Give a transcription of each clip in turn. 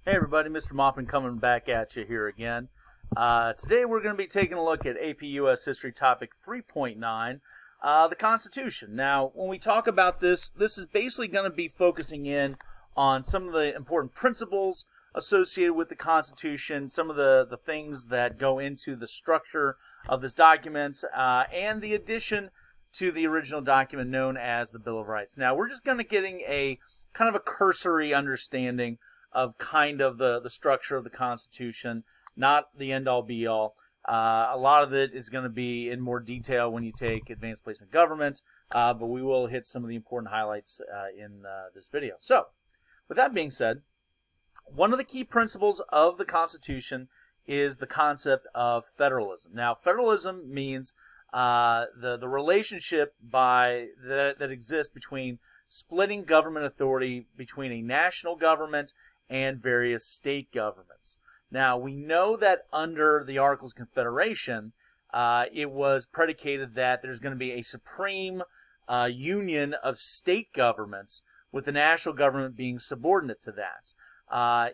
Hey everybody, Mr. Moppin coming back at you here again. Today we're going to be taking a look at APUS History Topic 3.9, the Constitution. Now, when we talk about this is basically going to be focusing in on some of the important principles associated with the Constitution, some of the things that go into the structure of this document, and the addition to the original document known as the Bill of Rights. Now, we're just going to getting a kind of a cursory understanding of kind of the structure of the Constitution, not the end-all be-all. A lot of it is going to be in more detail when you take Advanced Placement Government, but we will hit some of the important highlights in this video. So, with that being said, one of the key principles of the Constitution is the concept of federalism. Now, federalism means the relationship that exists between splitting government authority between a national government and various state governments. Now, we know that under the Articles of Confederation, it was predicated that there's going to be a supreme union of state governments, with the national government being subordinate to that.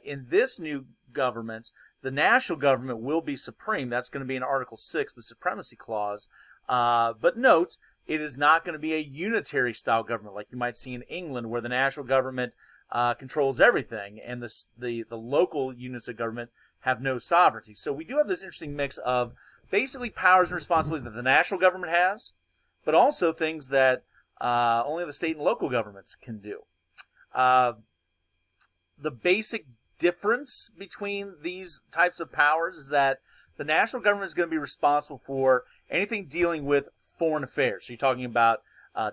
In this new government, the national government will be supreme. That's going to be in Article 6, the Supremacy Clause. But note, it is not going to be a unitary style government like you might see in England, where the national government controls everything, and the local units of government have no sovereignty. So we do have this interesting mix of basically powers and responsibilities that the national government has, but also things that only the state and local governments can do. The basic difference between these types of powers is that the national government is going to be responsible for anything dealing with foreign affairs. So you're talking about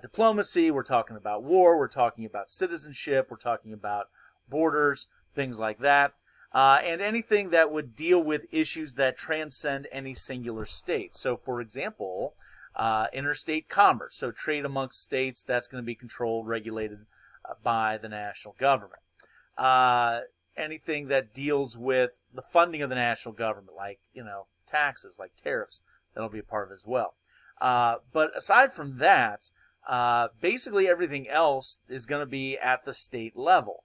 diplomacy, we're talking about war, we're talking about citizenship, we're talking about borders, things like that, and anything that would deal with issues that transcend any singular state. So, for example, interstate commerce, so trade amongst states, that's going to be controlled, regulated by the national government. Anything that deals with the funding of the national government, like, taxes, like tariffs, that'll be a part of it as well. But aside from that, basically everything else is going to be at the state level.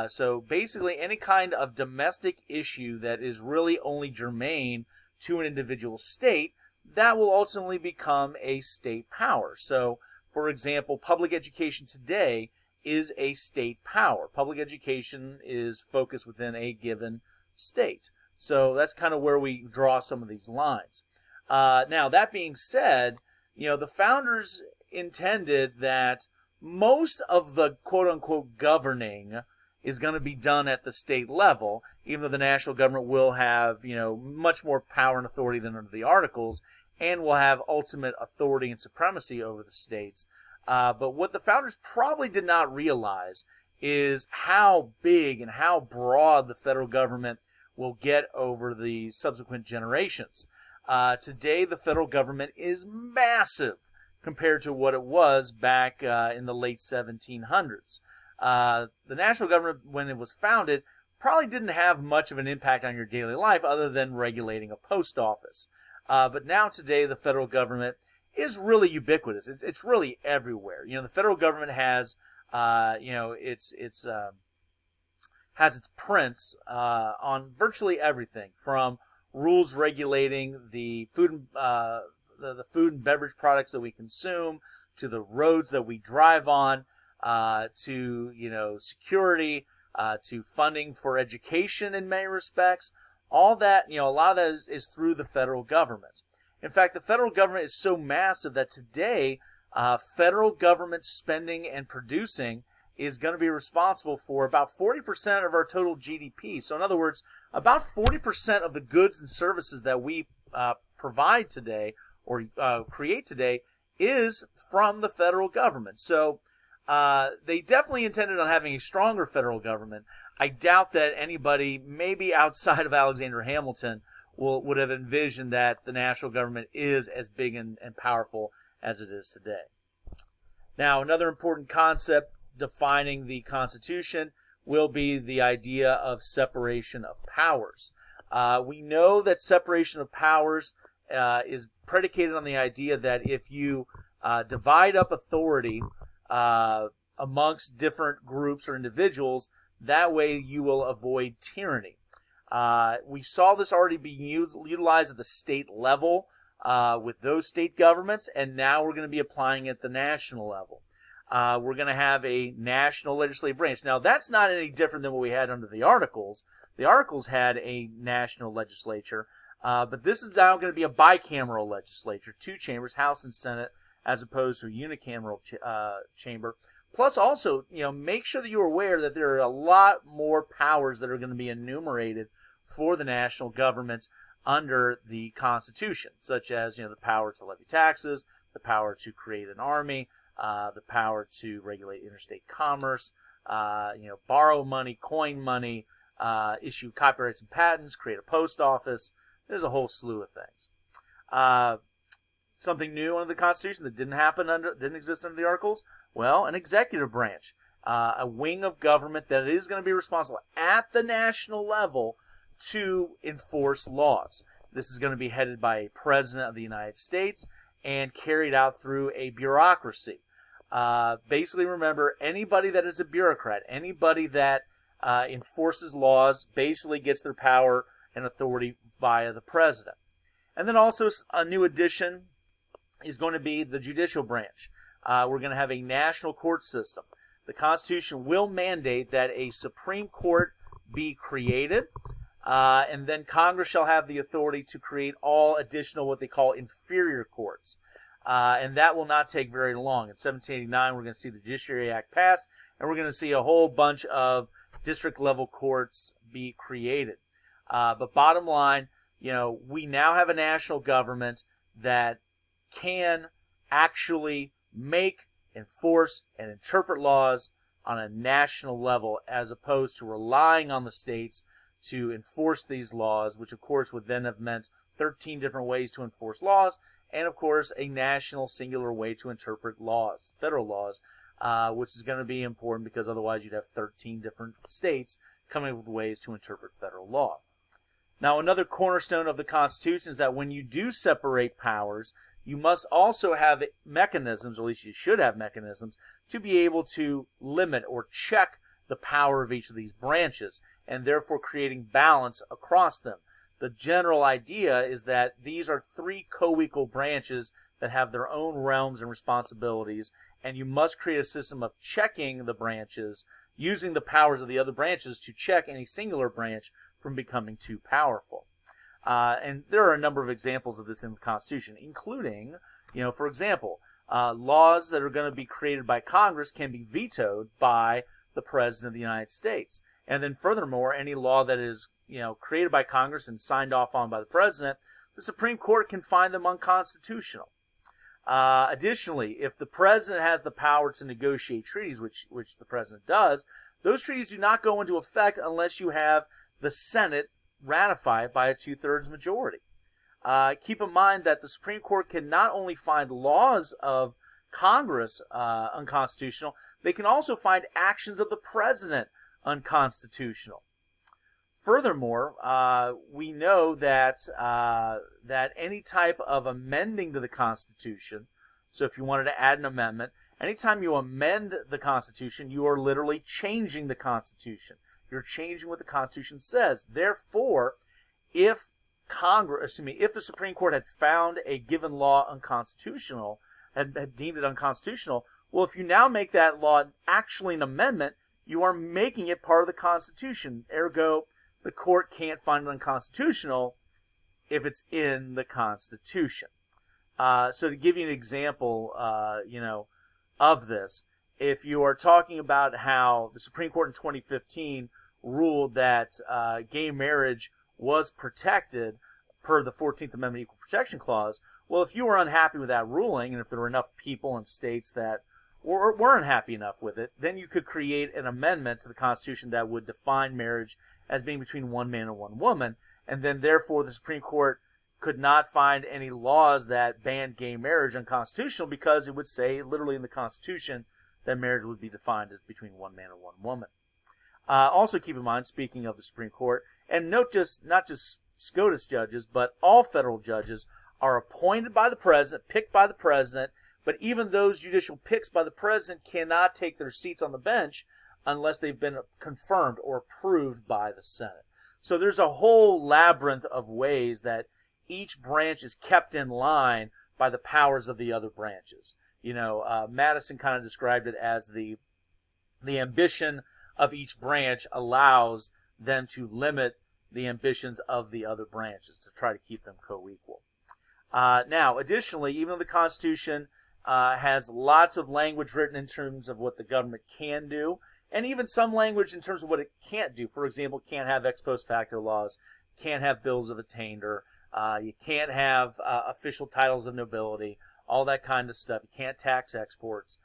So basically any kind of domestic issue that is really only germane to an individual state, that will ultimately become a state power. So, for example, public education today is a state power. Public education is focused within a given state. So that's kind of where we draw some of these lines. Now, that being said, the founders intended that most of the quote-unquote governing is going to be done at the state level, even though the national government will have, much more power and authority than under the Articles, and will have ultimate authority and supremacy over the states. But what the founders probably did not realize is how big and how broad the federal government will get over the subsequent generations. Today, the federal government is massive compared to what it was back in the late 1700s. The national government, when it was founded, probably didn't have much of an impact on your daily life other than regulating a post office. But now today, the federal government is really ubiquitous. It's really everywhere. The federal government has, has its prints on virtually everything, from rules regulating the food and beverage products that we consume, to the roads that we drive on, to security, to funding for education in many respects. All that, a lot of that is through the federal government. In fact, the federal government is so massive that today, federal government spending and producing is going to be responsible for about 40% of our total GDP. So in other words, about 40% of the goods and services that we provide today or create today is from the federal government. So they definitely intended on having a stronger federal government. I doubt that anybody, maybe outside of Alexander Hamilton, would have envisioned that the national government is as big and powerful as it is today. Now, another important concept defining the Constitution will be the idea of separation of powers. We know that separation of powers is predicated on the idea that if you divide up authority amongst different groups or individuals, That way you will avoid tyranny. We saw this already being utilized at the state level with those state governments, and now we're going to be applying it at the national level. We're going to have a national legislative branch. Now, that's not any different than what we had under the Articles. The Articles had a national legislature, but this is now going to be a bicameral legislature, 2 chambers, House and Senate, as opposed to a unicameral chamber. Plus, also, make sure that you're aware that there are a lot more powers that are going to be enumerated for the national government under the Constitution, such as the power to levy taxes, the power to create an army, the power to regulate interstate commerce, borrow money, coin money, issue copyrights and patents, create a post office. There's a whole slew of things. Something new under the Constitution that didn't exist under the Articles? Well, an executive branch, a wing of government that is going to be responsible at the national level to enforce laws. This is going to be headed by a president of the United States and carried out through a bureaucracy. Basically, remember, anybody that is a bureaucrat, anybody that enforces laws, basically gets their power and authority via the president. And then also a new addition is going to be the judicial branch. We're going to have a national court system. The Constitution will mandate that a Supreme Court be created, and then Congress shall have the authority to create all additional what they call inferior courts. And that will not take very long. In 1789, we're going to see the Judiciary Act passed, and we're going to see a whole bunch of district-level courts be created. But bottom line, we now have a national government that can actually make, enforce, and interpret laws on a national level, as opposed to relying on the states to enforce these laws, which of course would then have meant 13 different ways to enforce laws, and of course a national singular way to interpret laws, federal laws, which is going to be important because otherwise you'd have 13 different states coming up with ways to interpret federal law. Now, another cornerstone of the Constitution is that when you do separate powers, you must also have mechanisms, or at least you should have mechanisms, to be able to limit or check the power of each of these branches, and therefore creating balance across them. The general idea is that these are 3 co-equal branches that have their own realms and responsibilities, and you must create a system of checking the branches, using the powers of the other branches to check any singular branch from becoming too powerful. And there are a number of examples of this in the Constitution, including, for example, laws that are going to be created by Congress can be vetoed by the President of the United States. And then furthermore, any law that is created by Congress and signed off on by the President, the Supreme Court can find them unconstitutional. Additionally, if the President has the power to negotiate treaties, which the President does, those treaties do not go into effect unless you have the Senate ratify it by a 2/3 majority. Keep in mind that the Supreme Court can not only find laws of Congress unconstitutional, they can also find actions of the President unconstitutional. Furthermore, we know that that any type of amending to the Constitution, so if you wanted to add an amendment, anytime you amend the Constitution, you are literally changing the Constitution. You're changing what the Constitution says. Therefore, if the Supreme Court had found a given law unconstitutional, had deemed it unconstitutional, well, if you now make that law actually an amendment, you are making it part of the Constitution. Ergo, the court can't find it unconstitutional if it's in the Constitution. So to give you an example, of this, if you are talking about how the Supreme Court in 2015 ruled that gay marriage was protected per the 14th Amendment Equal Protection Clause, well, if you were unhappy with that ruling, and if there were enough people in states that weren't happy enough with it, then you could create an amendment to the Constitution that would define marriage as being between one man and one woman, and then therefore the Supreme Court could not find any laws that banned gay marriage unconstitutional, because it would say literally in the Constitution that marriage would be defined as between one man and one woman. Also keep in mind, speaking of the Supreme Court, and not just SCOTUS judges, but all federal judges are appointed by the President, picked by the President, but even those judicial picks by the President cannot take their seats on the bench unless they've been confirmed or approved by the Senate. So there's a whole labyrinth of ways that each branch is kept in line by the powers of the other branches. Madison kind of described it as the ambition of each branch allows them to limit the ambitions of the other branches to try to keep them co-equal. Now, additionally, even though the Constitution has lots of language written in terms of what the government can do, and even some language in terms of what it can't do. For example, can't have ex post facto laws, can't have bills of attainder, you can't have official titles of nobility, all that kind of stuff. You can't tax exports.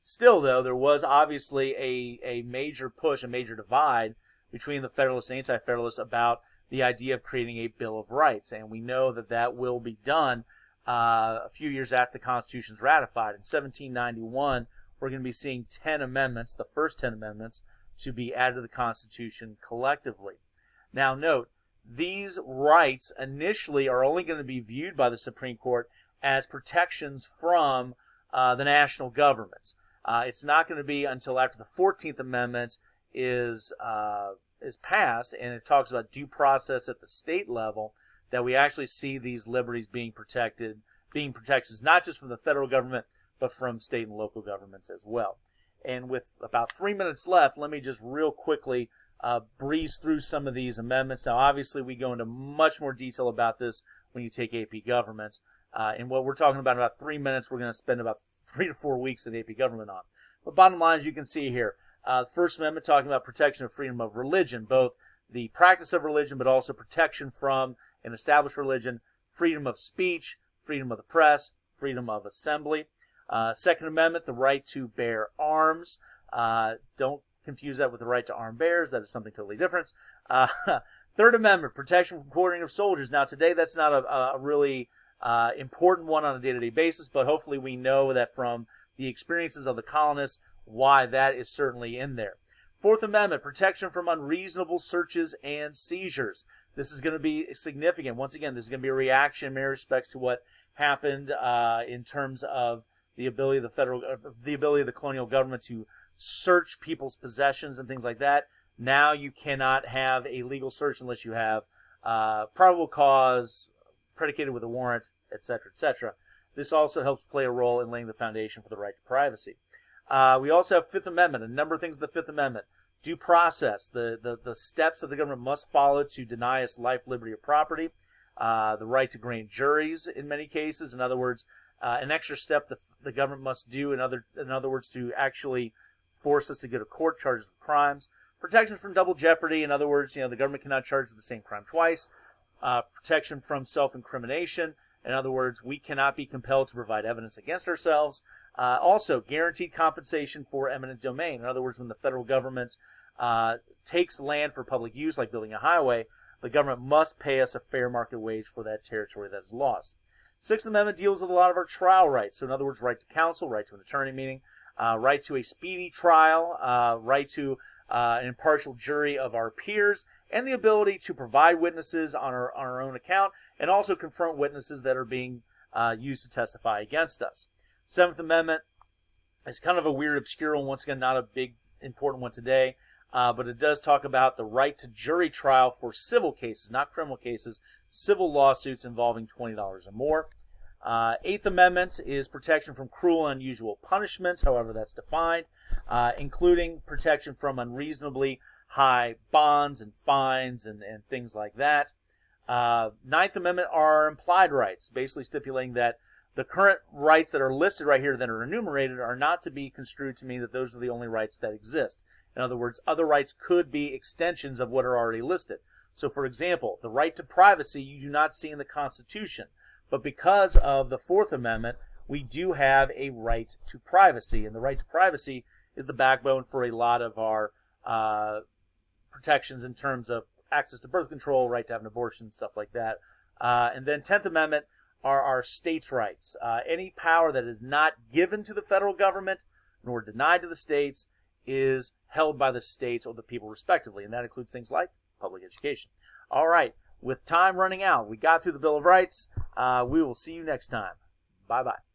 Still, though, there was obviously a major push, a major divide between the Federalists and Anti-Federalists about the idea of creating a Bill of Rights. And we know that that will be done a few years after the Constitution is ratified. In 1791, we're going to be seeing 10 amendments, the first 10 amendments, to be added to the Constitution collectively. Now, note, these rights initially are only going to be viewed by the Supreme Court as protections from the national governments. It's not going to be until after the 14th Amendment is passed, and it talks about due process at the state level, that we actually see these liberties being protections not just from the federal government, but from state and local governments as well. And with about 3 minutes left, let me just real quickly breeze through some of these amendments. Now, obviously, we go into much more detail about this when you take AP Government. And what we're talking about 3 minutes, we're going to spend about 3 to 4 weeks in AP Government on. But bottom line, as you can see here, the First Amendment talking about protection of freedom of religion, both the practice of religion, but also protection from an established religion, freedom of speech, freedom of the press, freedom of assembly. Second Amendment, the right to bear arms. Don't confuse that with the right to arm bears. That is something totally different. Third Amendment, protection from quartering of soldiers. Now, today, that's not a really important one on a day-to-day basis, but hopefully we know that from the experiences of the colonists, why that is certainly in there. Fourth Amendment, protection from unreasonable searches and seizures. This is going to be significant. Once again, this is going to be a reaction in many respects to what happened in terms of the ability of the colonial government to search people's possessions and things like that. Now you cannot have a legal search unless you have probable cause, predicated with a warrant, etc., etc. This also helps play a role in laying the foundation for the right to privacy. We also have Fifth Amendment, a number of things in the Fifth Amendment. Due process, the steps that the government must follow to deny us life, liberty, or property. The right to grand juries in many cases. In other words, an extra step the government must do, in other words, to actually force us to go to court, charges of crimes. Protection from double jeopardy. In other words, the government cannot charge with the same crime twice. Protection from self-incrimination. In other words, we cannot be compelled to provide evidence against ourselves. Also, guaranteed compensation for eminent domain. In other words, when the federal government takes land for public use, like building a highway, the government must pay us a fair market wage for that territory that is lost. Sixth Amendment deals with a lot of our trial rights. So in other words, right to counsel, right to an attorney, meaning right to a speedy trial, right to an impartial jury of our peers, and the ability to provide witnesses on our own account, and also confront witnesses that are being used to testify against us. Seventh Amendment is kind of a weird, obscure one. Once again, not a big, important one today, but it does talk about the right to jury trial for civil cases, not criminal cases, civil lawsuits involving $20 or more. Eighth Amendment is protection from cruel and unusual punishments, however that's defined, including protection from unreasonably high bonds and fines and things like that. Ninth Amendment are implied rights, basically stipulating that the current rights that are listed right here that are enumerated are not to be construed to mean that those are the only rights that exist. In other words, other rights could be extensions of what are already listed. So, for example, the right to privacy you do not see in the Constitution. But because of the Fourth Amendment, we do have a right to privacy. And the right to privacy is the backbone for a lot of our protections in terms of access to birth control, right to have an abortion, stuff like that. And then 10th Amendment are our states' rights. Any power that is not given to the federal government nor denied to the states is held by the states or the people respectively. And that includes things like public education. All right. With time running out, we got through the Bill of Rights. We will see you next time. Bye-bye.